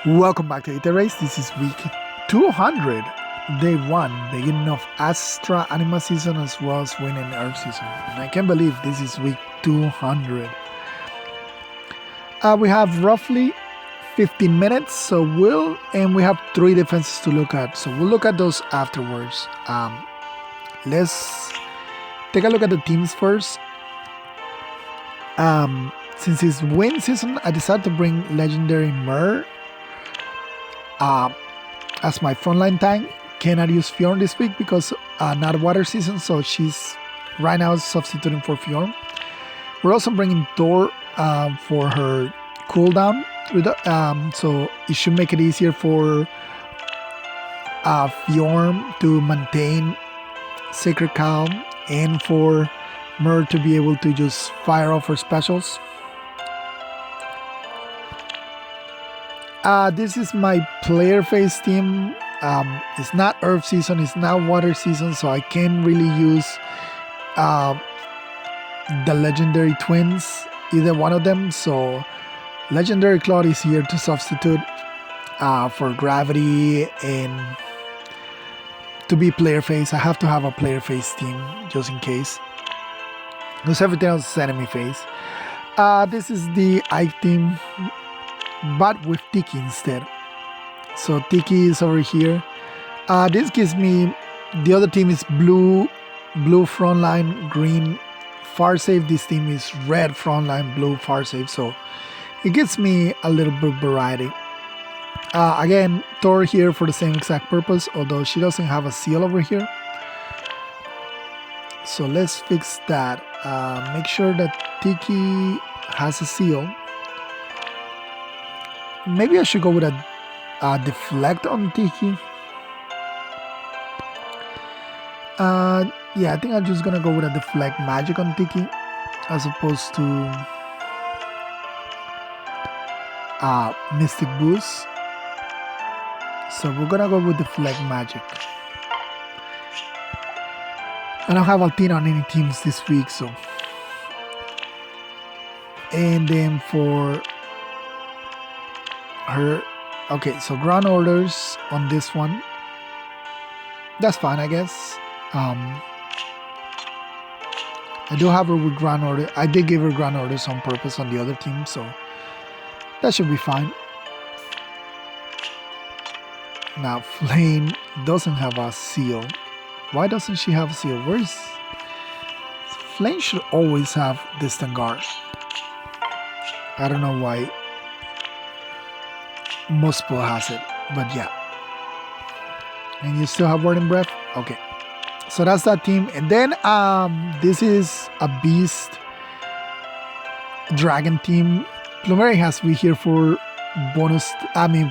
Welcome back to Aether Race. This is week 200, day 1, beginning of Astra Anima season as well as winning Earth season. And I can't believe this is week 200. We have roughly 15 minutes, and we have 3 defenses to look at. So we'll look at those afterwards. Let's take a look at the teams first. Since it's win season, I decided to bring Legendary Mer as my frontline tank. Cannot use Fjorm this week because not water season, so she's right now substituting for Fjorm. We're also bringing Thor for her cooldown, so it should make it easier for Fjorm to maintain Sacred Calm and for Mer to be able to just fire off her specials. This is my player phase team. It's not Earth season, it's not water season, so I can't really use the legendary twins, either one of them. So Legendary Claude is here to substitute for Gravity, and to be player phase, I have to have a player phase team just in case, because everything else is enemy phase. This is the Ike team, but with Tiki instead. So Tiki is over here. This gives me, the other team is blue frontline, green far save. This team is red frontline, blue far save. So it gives me a little bit of variety. Again, Thor here for the same exact purpose, although she doesn't have a seal over here. So let's fix that. Make sure that Tiki has a seal. Maybe I should go with a deflect on Tiki. Yeah, I think I'm just gonna go with a deflect magic on Tiki as opposed to Mystic Boost. So we're gonna go with deflect magic. I don't have Altina on any teams this week, so. And then for her, okay, so ground orders on this one. That's fine, I guess. I do have her with ground order. I did give her ground orders on purpose on the other team, so that should be fine. Now Flame doesn't have a seal. Why doesn't she have a seal? Where's Flame? Should always have distant guard. I don't know why Muspel has it, but yeah. And you still have Wording Breath? Okay. So that's that team. And then this is a Beast Dragon team. Plumeria has to be here for bonus,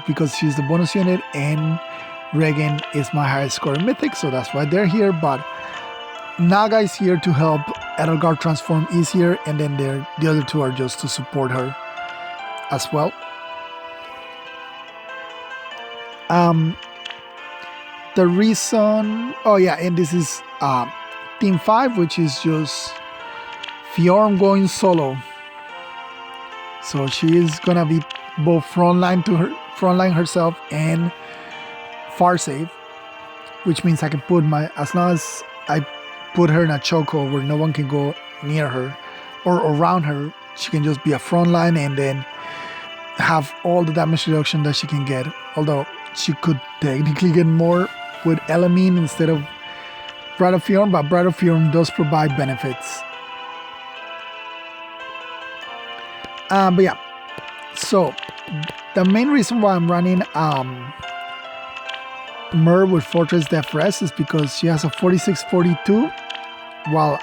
because she's the bonus unit, and Regan is my highest score in Mythic, so that's why they're here. But Naga is here to help Edelgard transform easier, and then the other two are just to support her as well. The reason, and this is team 5, which is just Fjorm going solo. So she is gonna be both frontline herself and far save, which means I can put as long as I put her in a chokehold where no one can go near her or around her, she can just be a frontline and then have all the damage reduction that she can get. Although she could technically get more with Elamine instead of Bright of Fjorm, but Bright of Fjorm does provide benefits. But yeah, so the main reason why I'm running Mer with Fortress Def Rest is because she has a 46-42, while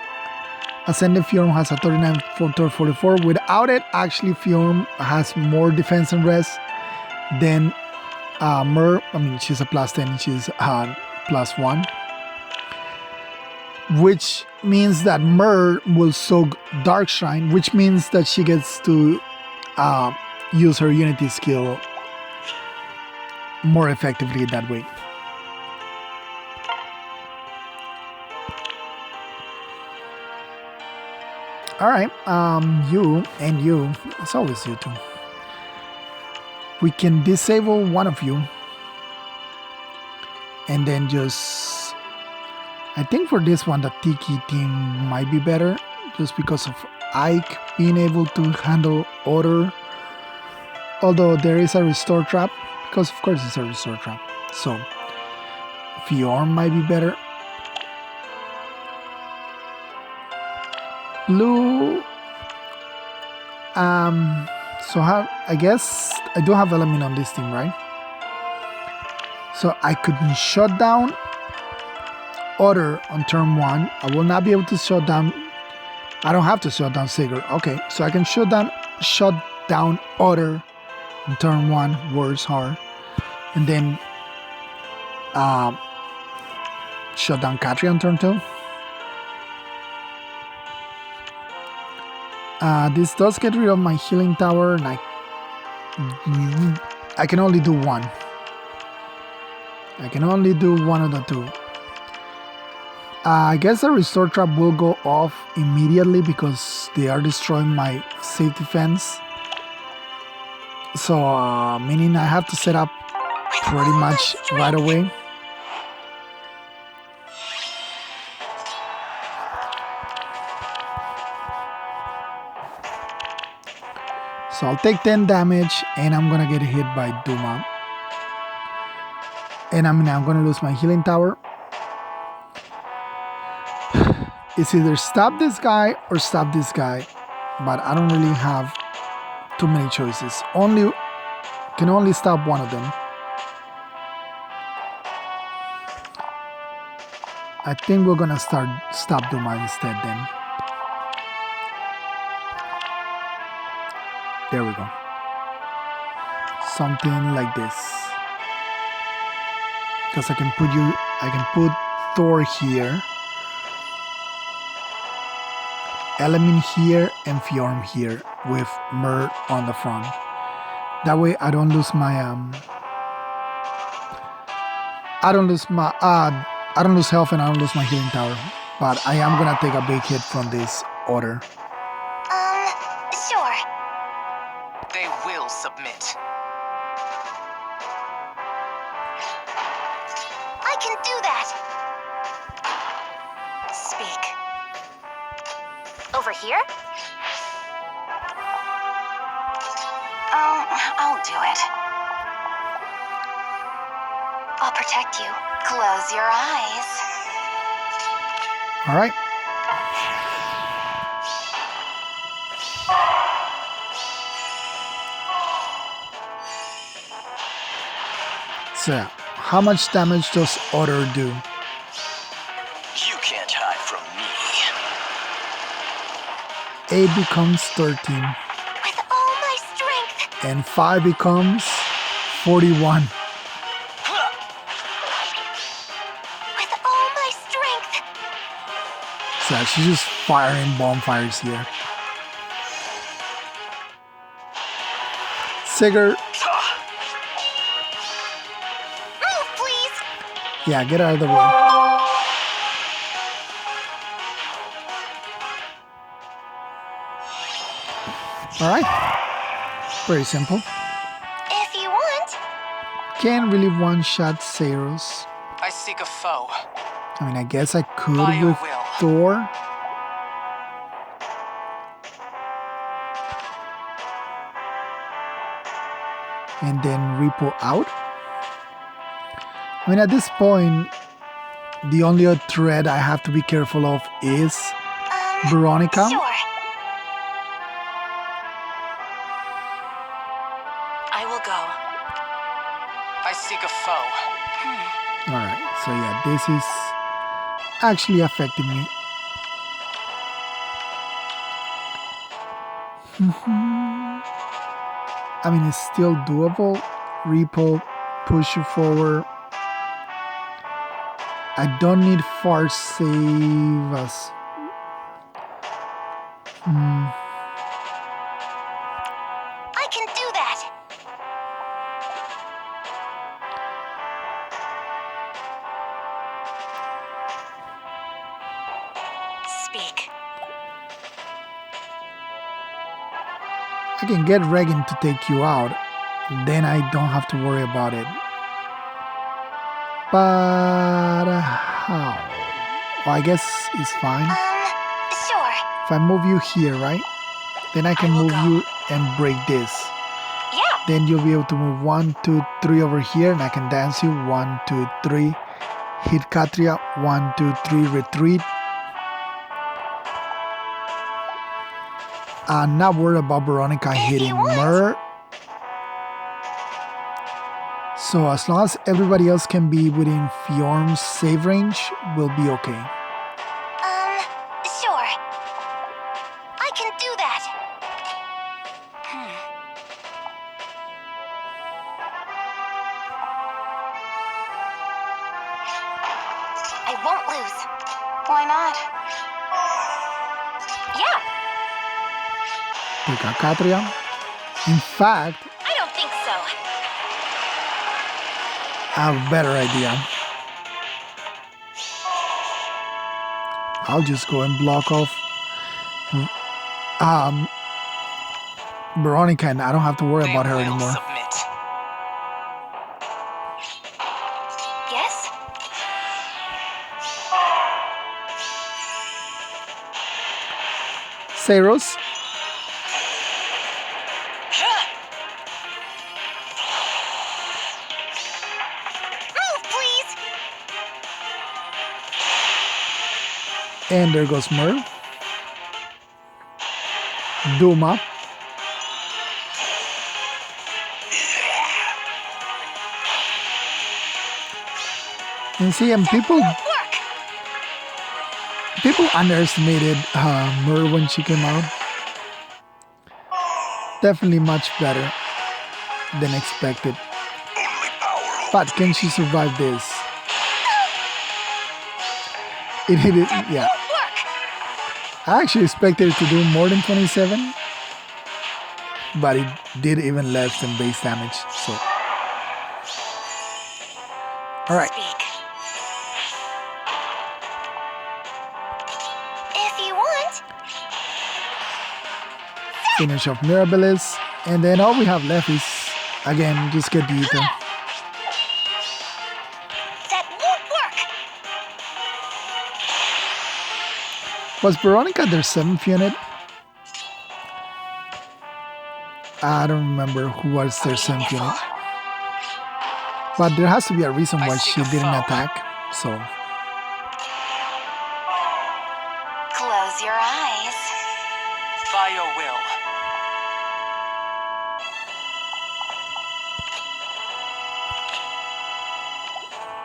Ascended Fjorm has a 39-44. Without it, actually Fjorm has more defense and rest than Mer. She's a +10, she's +1, which means that Mer will soak Dark Shrine, which means that she gets to use her Unity skill more effectively that way. Alright, you and you, it's always you two. We can disable one of you. And then just... I think for this one, the Tiki team might be better. Just because of Ike being able to handle order. Although there is a restore trap. Because of course it's a restore trap. So, Fjorm might be better. Blue... So I guess I do have element on this team, right? So I could shut down Order on turn 1. I will not be able to shut down... I don't have to shut down Sigurd. Okay, so I can shut down Order on turn 1, works hard. And then shut down Katri on turn 2. This does get rid of my healing tower, and I can only do one. I can only do one of the two. I guess the restore trap will go off immediately because they are destroying my safety fence. So, meaning I have to set up pretty much right away. So I'll take 10 damage and I'm gonna get hit by Duma. And I'm gonna lose my healing tower. It's either stop this guy or stop this guy. But I don't really have too many choices. Can only stop one of them. I think we're gonna stop Duma instead then. There we go. Something like this. Because I can put Thor here, Element here, and Fjorm here with Mert on the front. That way I don't lose my I don't lose health and I don't lose my healing tower. But I am gonna take a big hit from this order. Sure. They will submit. I can do that. Speak. Over here? I'll do it. I'll protect you. Close your eyes. All right. So, how much damage does Order do? You can't hide from me. 8 becomes 13. With all my strength. And 5 becomes 41. With all my strength. So she's just firing bonfires here. Sigurd. Move, please. Yeah, get out of the way. Alright. Very simple. If you want. Can't really one-shot Saros. I seek a foe. I mean, I guess I could By your with will. Thor. And then Repo out. I mean, at this point, the only other threat I have to be careful of is Veronica. Sure. I will go. I seek a foe. Alright, so yeah, this is actually affecting me. I mean, it's still doable. Repo, push you forward. I don't need far save us. I can do that. Speak. I can get Regan to take you out. then I don't have to worry about it. But how? Well, I guess it's fine. Sure. If I move you here, right? Then I can will move go. you and break this. Yeah. Then you'll be able to move 1, 2, 3 over here, and I can dance you 1, 2, 3. Hit Katria 1, 2, 3. Retreat. I'm not worried about Veronica hitting Mer. So as long as everybody else can be within Fjorm's save range, we'll be okay. Sure. I can do that. I won't lose. Why not? Yeah. Take out Katria. In fact, I don't think so. I have a better idea. I'll just go and block off Veronica, and I don't have to worry They about her will anymore. submit. Yes? Saros, Move, please. and there goes Mer. Duma. And see, and people underestimated Mer when she came out. Definitely much better than expected. But can she survive this? It hit it, yeah. I actually expected it to do more than 27, but it did even less than base damage. So, all right. Speak. If you want. Finish off Mirabilis, and then all we have left is again just get the Aether. That won't work. Was Veronica their 7th unit? I don't remember who was their 7th unit. But there has to be a reason why she didn't attack. So Close your eyes. By your will.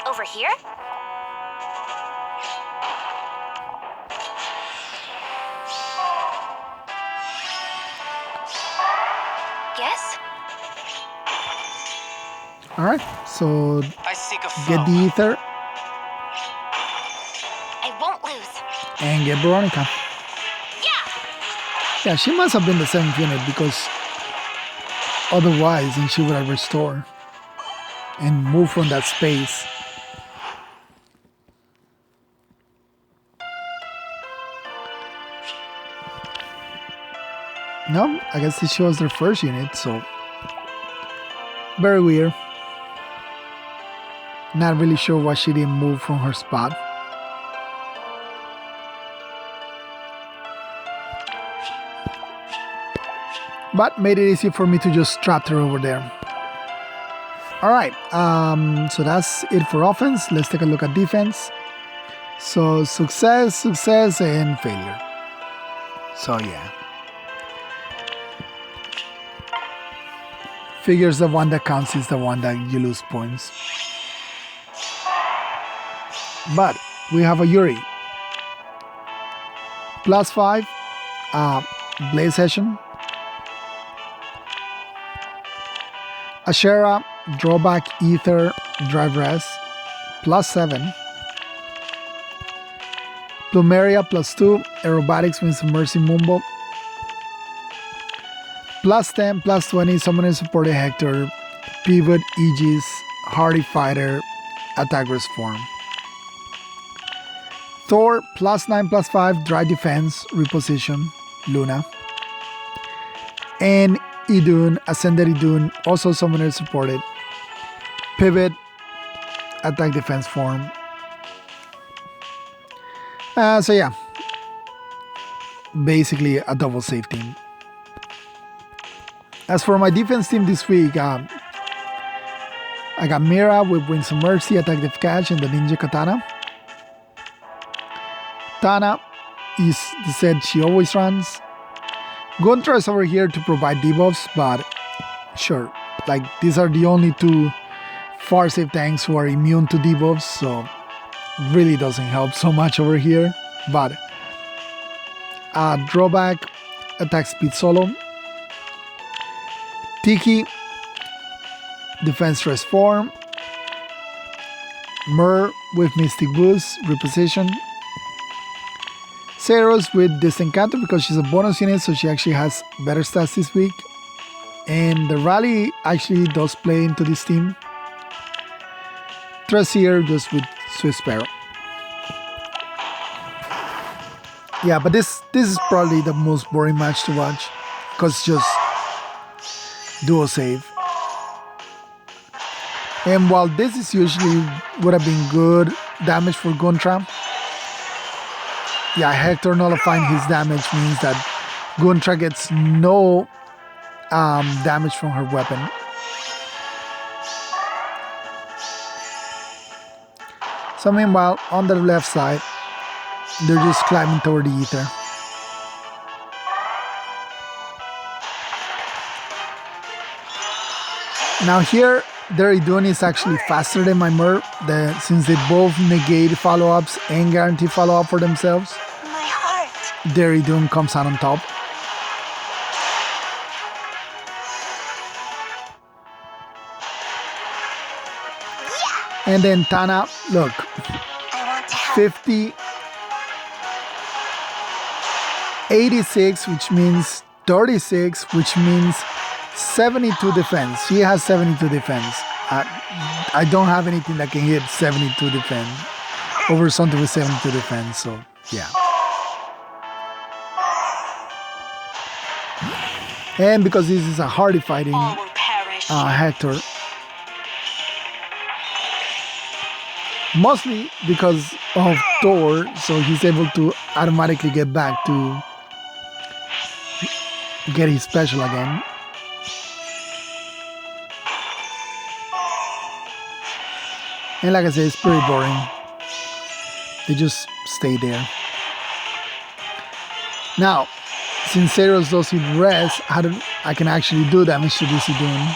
Over here? Yes? all right. So I seek a foe. get the Aether I won't lose. and get Veronica. Yeah! Yeah, she must have been the 7th unit because otherwise then she would have restored and moved from that space. No, I guess this was their first unit, so very weird. Not really sure why she didn't move from her spot. But made it easy for me to just trap her over there. Alright, so that's it for offense. Let's take a look at defense. So success, success, and failure. So yeah. Figures the one that counts is the one that you lose points. But we have a Yuri. +5, Blaze Session. Ashera, Drawback, Aether, Drive Rest, +7. Plumeria, +2, Aerobatics wins Mercy Mumbo. +10, +20, Summoner Supported Hector, Pivot, Aegis, Hardy Fighter, Attack Rest Form. Thor, +9, +5, Dry Defense, Reposition, Luna. And Idun, Ascended Idun, also summoner supported. Pivot, attack defense form. So yeah, basically a double save team. As for my defense team this week, I got Mira with Wings of Mercy, Attack the Catch, and the Ninja Katana. Tana is the set she always runs. Guntra is over here to provide debuffs, but sure, like these are the only two far save tanks who are immune to debuffs, so really doesn't help so much over here. But drawback, attack speed solo. Tiki, defense transform. Mer with Mystic Boost, reposition. Ceros with Disencanto because she's a bonus unit, so she actually has better stats this week. And the rally actually does play into this team. Trasier just with Swiss Sparrow. Yeah, but this is probably the most boring match to watch because it's just duo save. And while this is usually would have been good damage for Guntra, yeah, Hector nullifying his damage means that Guntra gets no damage from her weapon. So meanwhile, on the left side, they're just climbing toward the Aether. Now here, their Idun is actually faster than my Mer, since they both negate follow-ups and guarantee follow-up for themselves. My heart. Their Idun comes out on top. And then Tana, look, I want to help. 50, 86, which means 36, which means 72 defense. She has 72 defense. I don't have anything that can hit 72 defense over something with 72 defense, so yeah. And because this is a hardy fighting All will perish. Hector, mostly because of Thor, so he's able to automatically get back to get his special again. And like I said, it's pretty boring. They just stay there. Now, since Zeros doesn't rest, I can actually do damage to this Idun.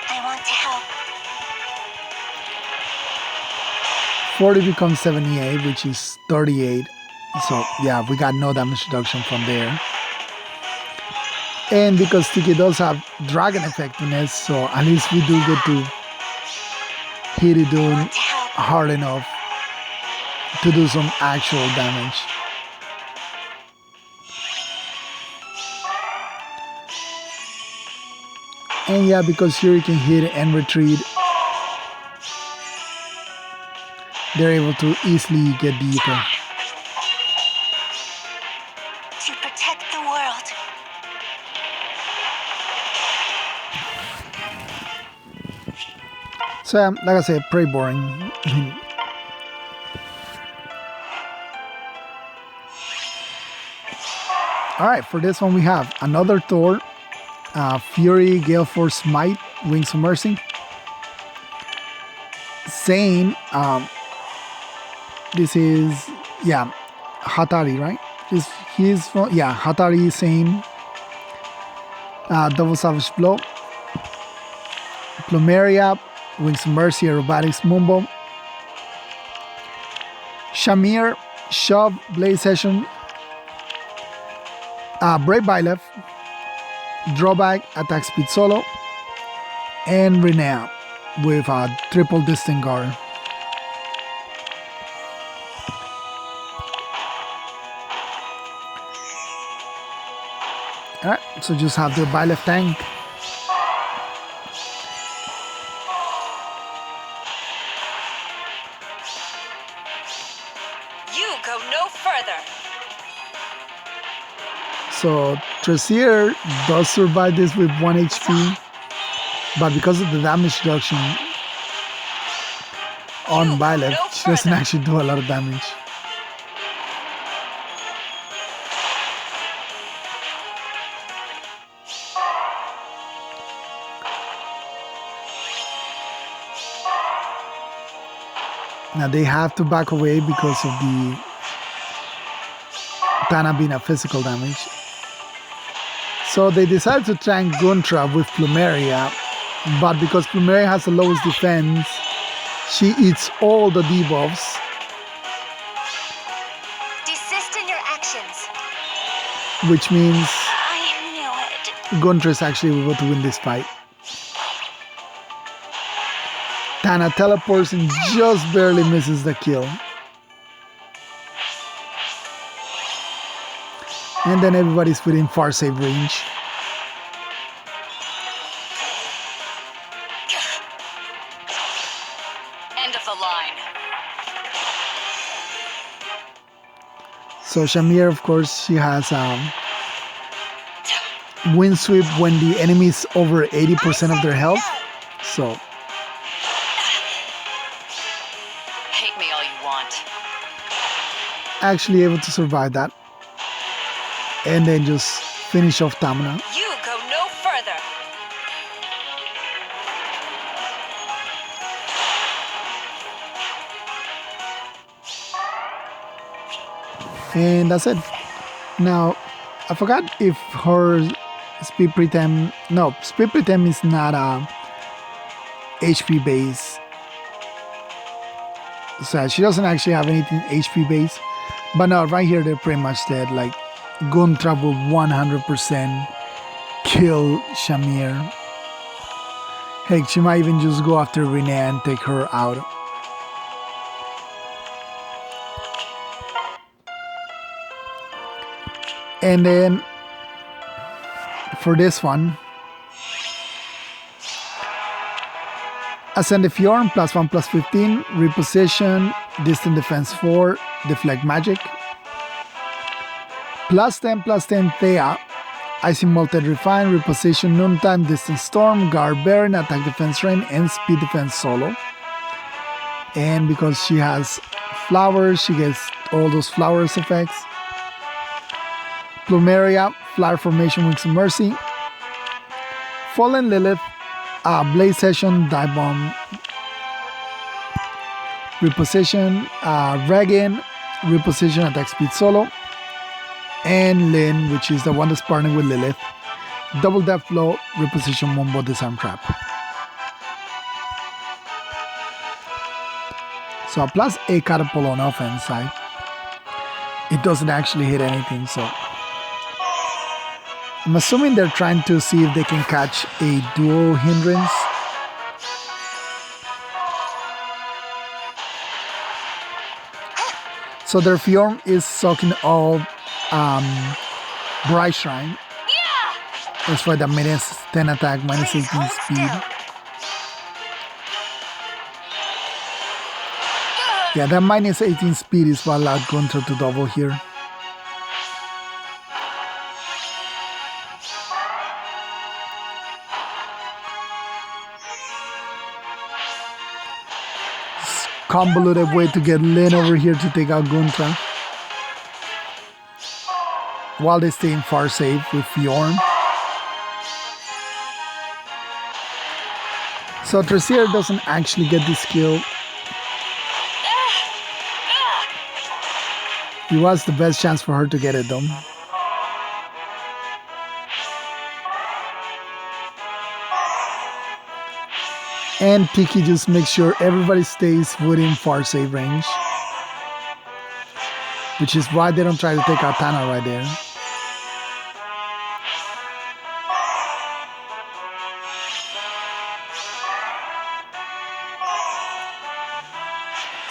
I want to help. 40 becomes 78, which is 38. So yeah, we got no damage reduction from there. And because Tiki does have dragon effectiveness, so at least we do get to hit Idun hard enough to do some actual damage. And yeah, because here you can hit and retreat, they're able to easily get the Aether. To protect the world. So yeah, like I said, pretty boring. Alright, for this one we have another Thor, Fury, Gale Force Might, Wings of Mercy. Same, this is, yeah, Hatari, right? He's from, yeah, Hatari, same. Double Savage Blow. Plumeria, Wings of Mercy, Aerobatics, Mumbo. Shamir, Shove, Blaze Session. Brave Byleth, Drawback, Attack Speed Solo, and Renea with a triple distant guard. Alright, so just have the Byleth tank. You go no further. So Tracier does survive this with 1 HP, but because of the damage reduction on Violet, she doesn't actually do a lot of damage. Now they have to back away because of the Tana being a physical damage. So they decide to tank Guntra with Plumeria, but because Plumeria has the lowest defense, she eats all the debuffs. Desist in your actions. Which means I knew it. Guntra is actually able to win this fight. Tana teleports and just barely misses the kill. And then everybody's within far save range. End of the line. So Shamir, of course, she has wind sweep when the enemy is over 80% of their health. So Hate me all you want. actually able to survive that. And then just finish off Tamina. You go no further. And that's it. Now, I forgot if her speed pretend. No, speed pretend is not a HP base. So she doesn't actually have anything HP base. But no, right here they're pretty much dead. Like Guntra will 100% kill Shamir. Heck, she might even just go after Renee and take her out. And then for this one, Ascend the Fjorm, +1/+15, reposition, distant defense 4, deflect magic. +10/+10 Thea, Icy Molten Refine, reposition noontime, distant storm, guard Baron, attack defense rain, and speed defense solo. And because she has flowers, she gets all those flowers effects. Plumeria, Flower Formation, Wings of Mercy. Fallen Lilith, Blaze Session, Dive Bomb, reposition, Regan, reposition, attack speed solo, and Lynn, which is the one that's partnered with Lilith, double death flow, reposition, Mumbo, disarm trap. So a +8 catapult on offense side. It doesn't actually hit anything, so I'm assuming they're trying to see if they can catch a dual hindrance. So their Fjorm is sucking all Bright Shrine. That's why the -10 attack, -18 speed. Yeah, that -18 speed is what allowed Gunter to double here. Convoluted way to get Lynn over here to take out Guntra, while they stay in far save with Fjorm. So Tracier doesn't actually get this kill. It was the best chance for her to get it though. And Tiki just makes sure everybody stays within far save range. Which is why they don't try to take out Tana right there.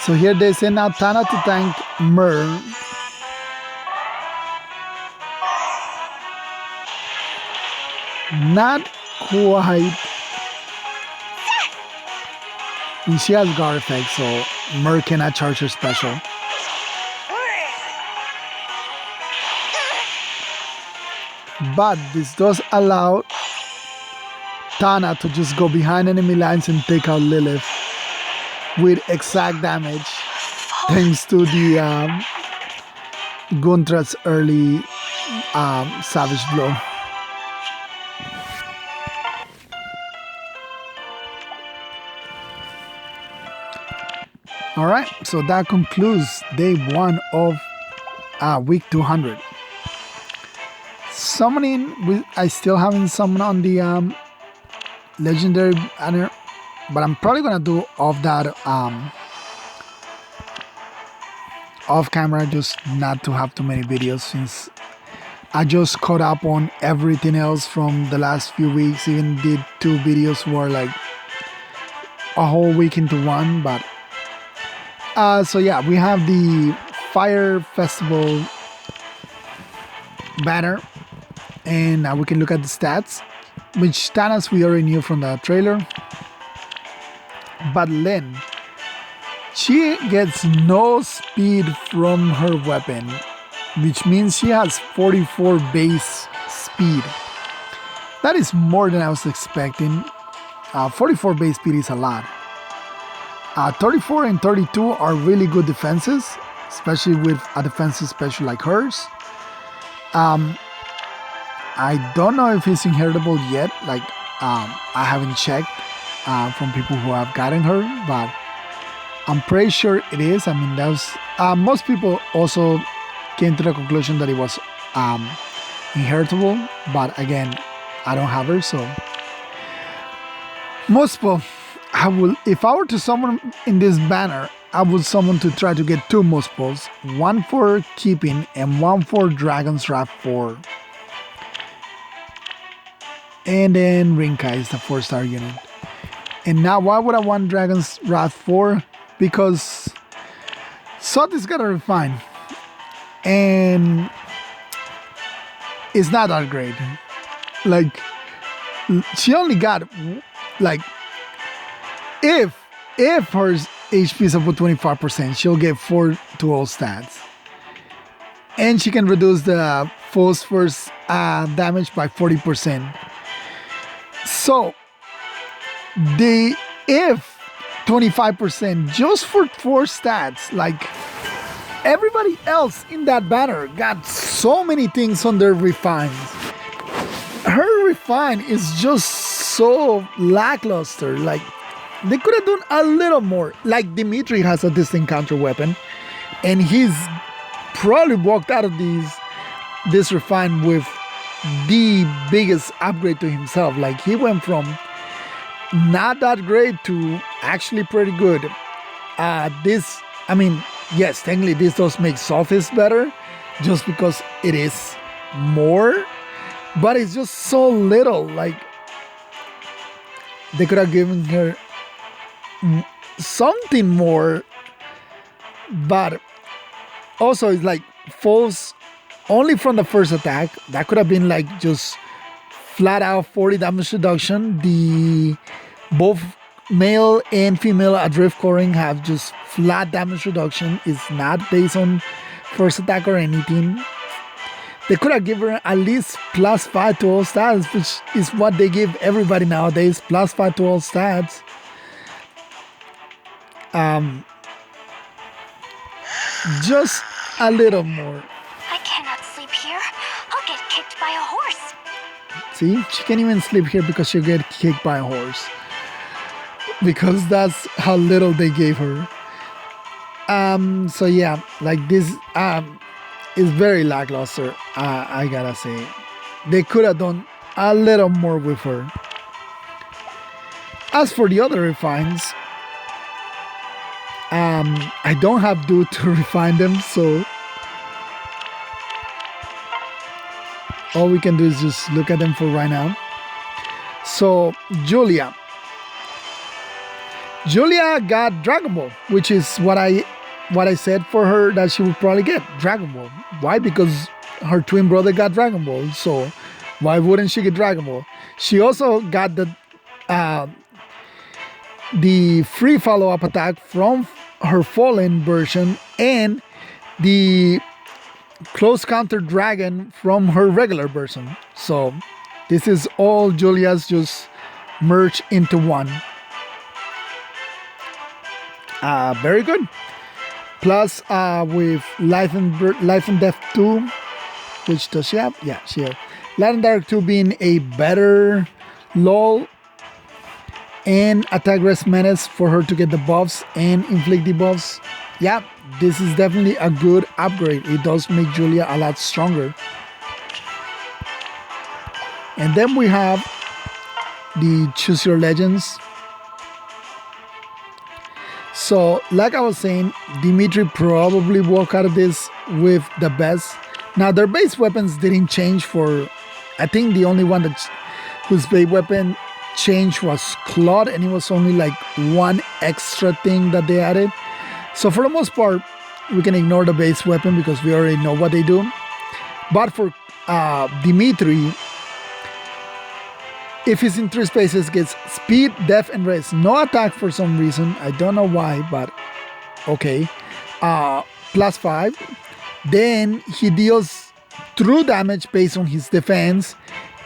So here they send out Tana to tank Myr. Not quite. And she has guard effect, so Myr cannot charge her special. But this does allow Tana to just go behind enemy lines and take out Lilith with exact damage thanks to the Guntra's early Savage Blow. Alright, so that concludes day 1 of week 200. Summoning, I still haven't summoned on the legendary banner, but I'm probably gonna do off that off camera, just not to have too many videos, since I just caught up on everything else from the last few weeks. Even did 2 videos were like a whole week into one. But so yeah, we have the Fire Festival banner, and now we can look at the stats, which Thanos we already knew from the trailer. But Lynn, she gets no speed from her weapon, which means she has 44 base speed. That is more than I was expecting. 44 base speed is a lot. 34 and 32 are really good defenses, especially with a defensive special like hers. I don't know if it's inheritable yet. Like, I haven't checked from people who have gotten her, but I'm pretty sure it is. I mean, that was most people also came to the conclusion that it was inheritable, but again, I don't have her, so most people, if I were to summon in this banner, I would summon to try to get 2 multiples, 1 for keeping and 1 for Dragon's Wrath 4. And then Rinkai is the 4-star unit. And now why would I want Dragon's Wrath 4? Because Sot is gotta refine. And it's not that great. Like, she only got, like, if her HP is up to 25%, she'll get 4 to all stats. And she can reduce the foe's first damage by 40%. So, if 25% just for 4 stats, like, everybody else in that banner got so many things on their refines. Her refine is just so lackluster. Like, they could have done a little more. Like, Dimitri has a distinct counter weapon, and he's probably walked out of this refine with the biggest upgrade to himself. Like, he went from not that great to actually pretty good. This, I mean, yes, technically this does make Sophist better, just because it is more, but it's just so little. Like, they could have given her something more, but also it's like falls only from the first attack. That could have been like just flat out 40 damage reduction. The both male and female Adrift Coring have just flat damage reduction. It's not based on first attack or anything. They could have given her at least +5 to all stats, which is what they give everybody nowadays, +5 to all stats. Just a little more. I cannot sleep here. I'll get kicked by a horse. See, she can't even sleep here because she'll get kicked by a horse. Because that's how little they gave her. So yeah, like this is very lackluster. I gotta say, they could have done a little more with her. As for the other refines, I don't have Dude to refine them, so all we can do is just look at them for right now. So Julia got Dragon Ball, which is what I said for her that she would probably get Dragon Ball. Why? Because her twin brother got Dragon Ball, so why wouldn't she get Dragon Ball? She also got the free follow-up attack from her Fallen version and the close counter dragon from her regular version. So this is all Julia's just merged into one. Very good. Plus with Life and Death 2, which does she have? Yeah, she has. Light and Dark 2 being a better LOL and Attack Rest Menace for her to get the buffs and inflict debuffs. Yeah, this is definitely a good upgrade. It does make Julia a lot stronger. And then we have the Choose Your Legends. So, like I was saying, Dimitri probably walked out of this with the best. Now, their base weapons didn't change for... I think the only one whose base weapon changed was Claude, and it was only like one extra thing that they added. So, for the most part, we can ignore the base weapon because we already know what they do. But for Dimitri... if he's in 3 spaces, gets speed, def, and rest. No attack for some reason. I don't know why, but okay. +5. Then he deals true damage based on his defense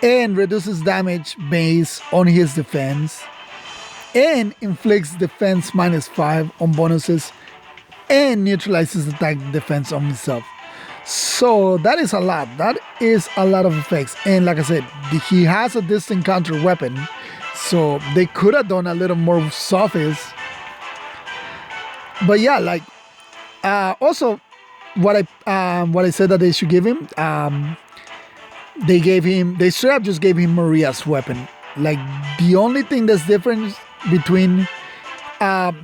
and reduces damage based on his defense and inflicts defense -5 on bonuses and neutralizes attack defense on himself. So that is a lot. That is a lot of effects. And like I said, he has a distant counter weapon. So they could have done a little more softies. But yeah, like also what I said that they should give him, they straight up just gave him Maria's weapon. Like the only thing that's different between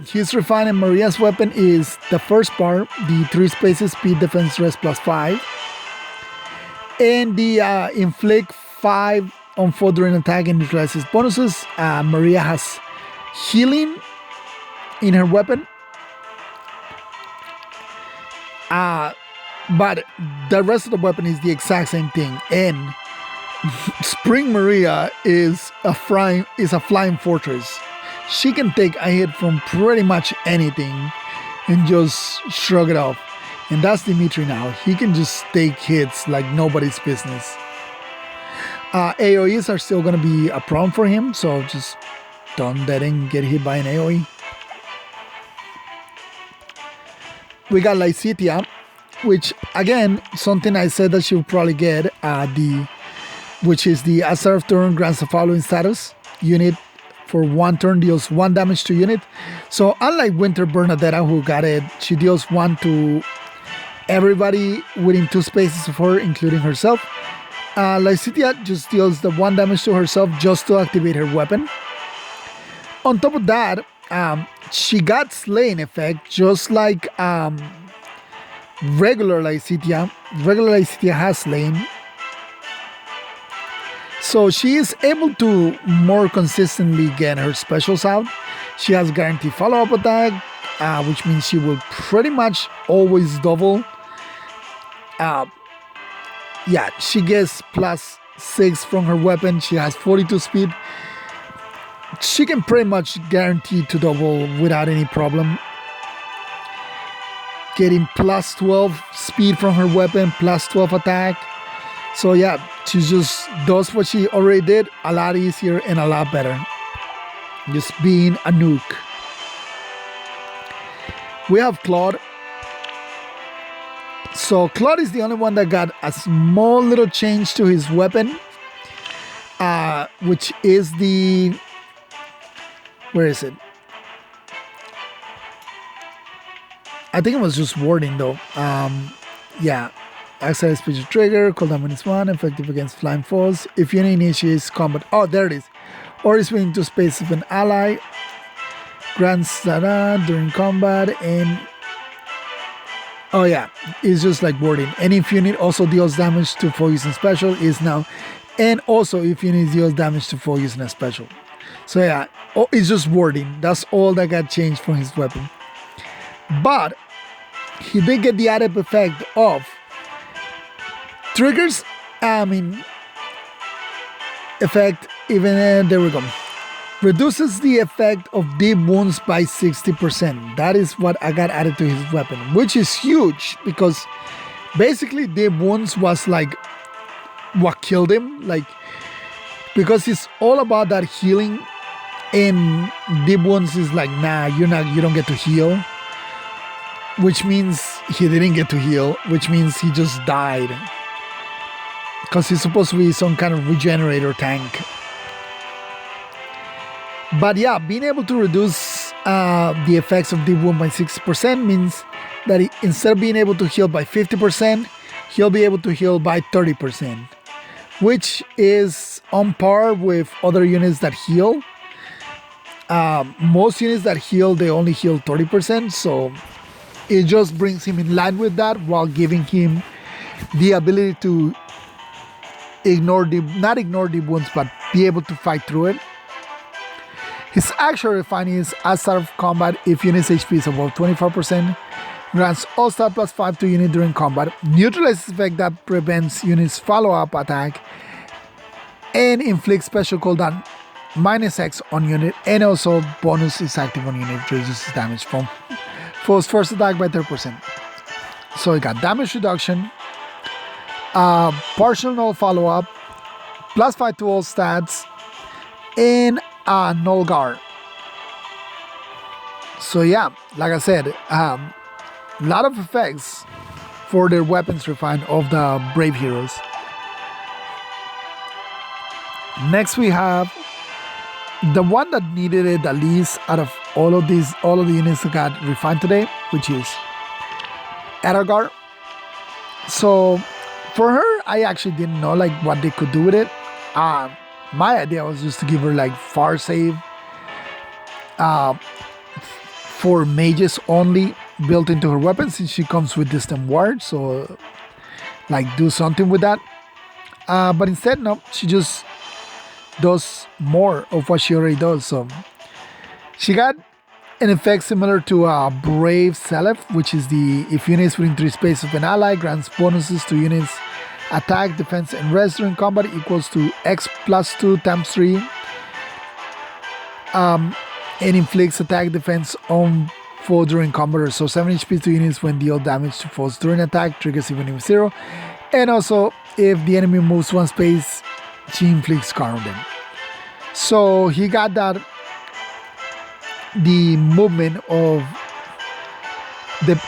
his Refine and Maria's weapon is the first part, the 3 spaces, speed, defense, rest +5. And the inflict 5 on foe during attack and neutralizes bonuses. Maria has healing in her weapon. But the rest of the weapon is the exact same thing. And Spring Maria is a flying fortress. She can take a hit from pretty much anything and just shrug it off. And that's Dimitri now. He can just take hits like nobody's business. AoEs are still going to be a problem for him, so just don't let him get hit by an AoE. We got Lycitia, which again, something I said that she'll probably get, which is the at start of turn grants the following status. Unit for 1 turn deals 1 damage to unit. So unlike Winter Bernadetta, who got it, she deals 1 to everybody within 2 spaces of her, including herself. Lycitia just deals the 1 damage to herself just to activate her weapon. On top of that, she got Slaying effect, just like regular Lycitia. Regular Lycitia has Slaying. So she is able to more consistently get her specials out. She has guaranteed follow-up attack, which means she will pretty much always double. Yeah, she gets +6 from her weapon. She has 42 speed. She can pretty much guarantee to double without any problem. Getting +12 speed from her weapon, +12 attack. So yeah, she just does what she already did a lot easier and a lot better. Just being a nuke. We have Claude. So Claude is the only one that got a small little change to his weapon. Which is the... Where is it? I think it was just wording though. Yeah. Accelerated special trigger, cooldown -1, effective against flying foes. If unit initiates combat, oh, there it is. Or is within 2 spaces of an ally. Grants during combat, and oh yeah, it's just like wording. And if unit also deals damage to foe using special, is now. And also if unit deals damage to foe using a special. So yeah, it's just wording. That's all that got changed from his weapon. But he did get the added effect of triggers, effect, even, there we go. Reduces the effect of deep wounds by 60%. That is what I got added to his weapon, which is huge because basically deep wounds was like what killed him. Like, because it's all about that healing, and Deep Wounds is like, nah, you don't get to heal, which means he didn't get to heal, which means he just died, because he's supposed to be some kind of regenerator tank. But yeah, being able to reduce the effects of Deep Wound by 60% means that instead of being able to heal by 50%, he'll be able to heal by 30%, which is on par with other units that heal. Most units that heal, they only heal 30%, so it just brings him in line with that, while giving him the ability to not ignore Deep Wounds, but be able to fight through it. His actual refine is, at start of combat, if unit's HP is above 25%, grants all-star +5 to unit during combat, neutralizes effect that prevents unit's follow-up attack, and inflicts special cooldown -X on unit, and also bonus is active on unit, reduces damage from foe's first attack by 30%. So you got damage reduction, partial null follow-up, +5 to all stats, and null guard. So yeah, like I said, a lot of effects for their weapons refined of the brave heroes. Next we have the one that needed it the least out of all of the units that got refined today, which is Aether. So for her, I actually didn't know like what they could do with it. My idea was just to give her like far save for mages only built into her weapon, since she comes with distant ward, so like do something with that. But instead, no, she just does more of what she already does. So she got an effect similar to Brave Selef, which is if units within 3 spaces of an ally, grants bonuses to units attack, defense, and rest during combat equals to X +2 times 3, and inflicts attack, defense on foe during combat, so 7 HP to units when deal damage to foes during attack, triggers even if 0, and also if the enemy moves 1 space, she inflicts scar on them. So he got that, the movement of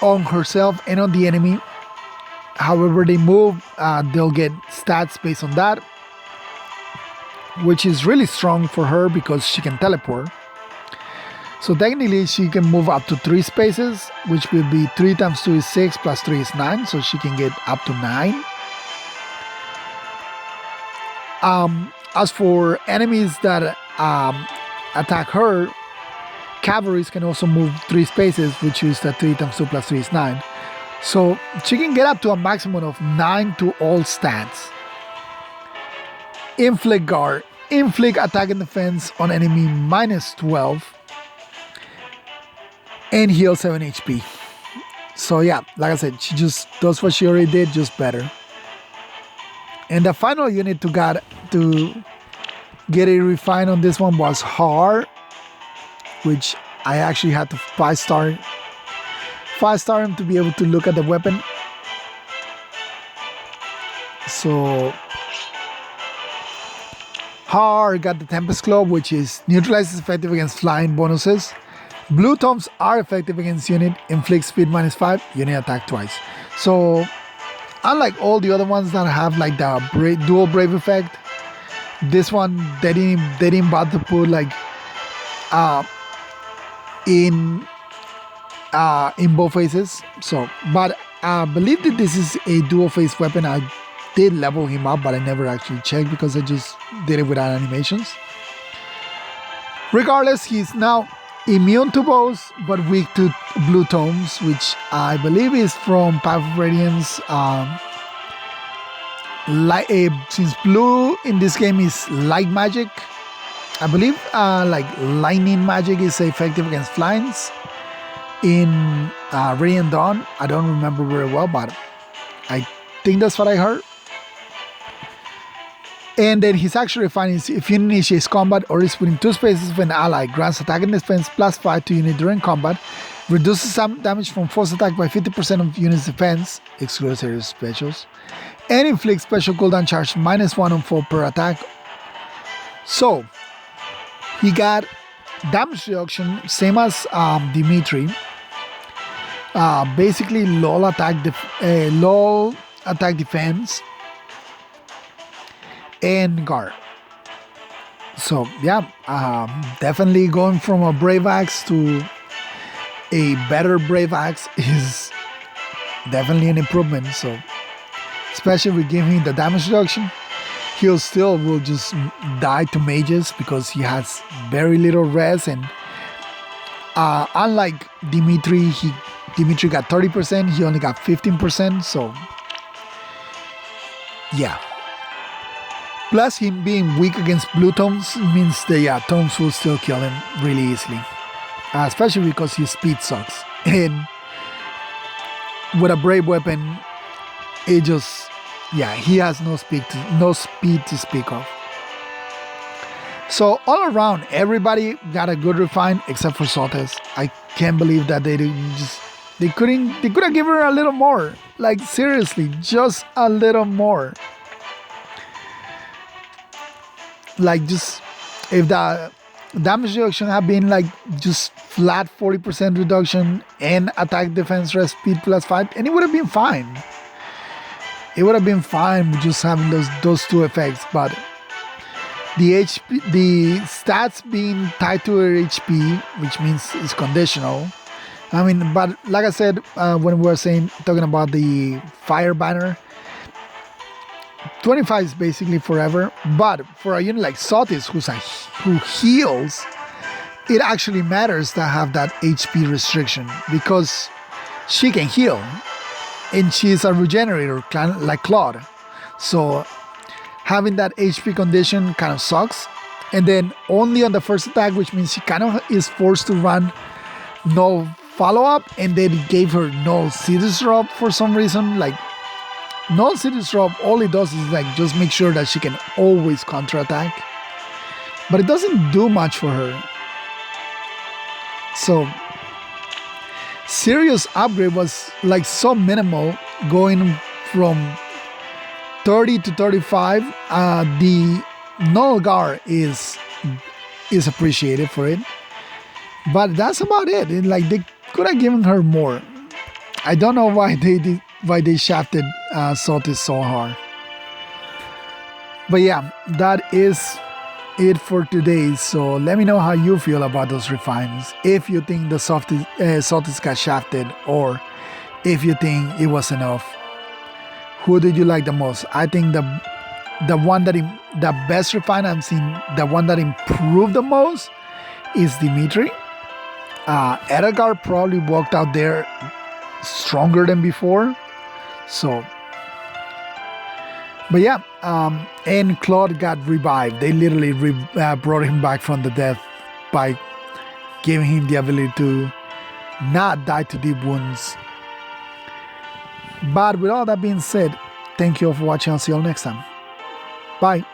on herself and on the enemy. However they move, they'll get stats based on that, which is really strong for her because she can teleport. So technically she can move up to 3 spaces, which will be 3 times 2 is 6 plus 3 is 9, so she can get up to 9. As for enemies that attack her, cavalries can also move 3 spaces, which is that 3 times 2 plus 3 is 9. So she can get up to a maximum of 9 to all stats. Inflict guard, inflict attack and defense on enemy -12, and heal 7 HP. So yeah, like I said, she just does what she already did, just better. And the final unit to get a refine on this one was Har, which I actually had to 5-star him to be able to look at the weapon. So Har got the Tempest Claw, which is neutralizes effective against flying bonuses. Blue tomes are effective against unit, inflict speed -5, unit attack twice. So unlike all the other ones that have like the dual brave effect, this one they didn't bother to put like in both phases. So, but I believe that this is a dual phase weapon. I did level him up, but I never actually checked because I just did it without animations. Regardless, he's now immune to bows, but weak to blue tomes, which I believe is from Path of Radiance. Since blue in this game is light magic, I believe like lightning magic is effective against flyings in Radiant Dawn. I don't remember very well, but I think that's what I heard. And then his actual refine is if unit initiates combat or is within 2 spaces of an ally, grants attack and defense +5 to unit during combat, reduces some damage from force attack by 50% of unit's defense, excluding serious specials, and inflict special cooldown charge -1 on foe per attack. So he got damage reduction, same as Dimitri. Basically, low attack defense, and guard. So yeah, definitely going from a Brave Axe to a better Brave Axe is definitely an improvement. So especially with giving the damage reduction, he'll still will just die to mages because he has very little res, and unlike Dimitri, Dimitri got 30%, he only got 15%, so yeah. Plus him being weak against blue tomes means that tomes will still kill him really easily. Especially because his speed sucks. And with a brave weapon, it just, he has no speed to speak of. So all around, everybody got a good refine except for Sotes. I can't believe that they could have given her a little more. Like seriously, just a little more. Like just if the damage reduction had been like just flat 40% reduction and attack defense res speed +5, and it would have been fine. It would have been fine with just having those two effects, but the stats being tied to her HP, which means it's conditional. I mean, but like I said, when we were talking about the fire banner, 25 is basically forever, but for a unit like Sotis who heals, it actually matters to have that HP restriction because she can heal and she's a regenerator like Claude. So having that HP condition kind of sucks. And then only on the first attack, which means she kind of is forced to run no follow-up, and they gave her no city drop for some reason. Like no city drop, all it does is like just make sure that she can always counterattack, but it doesn't do much for her. So serious upgrade was like so minimal, going from 30 to 35. The null guard is appreciated for it, but that's about it. Like they could have given her more. I don't know why they shafted Sotis so hard. But yeah, that is it for today. So let me know how you feel about those refines. If you think the Sotis got shafted, or if you think it was enough. Who did you like the most? I think the best refine I've seen, the one that improved the most, is Dimitri. Edgar probably walked out there stronger than before. So, but yeah, and Claude got revived. They literally brought him back from the death by giving him the ability to not die to deep wounds. But with all that being said, thank you all for watching. I'll see you all next time. Bye.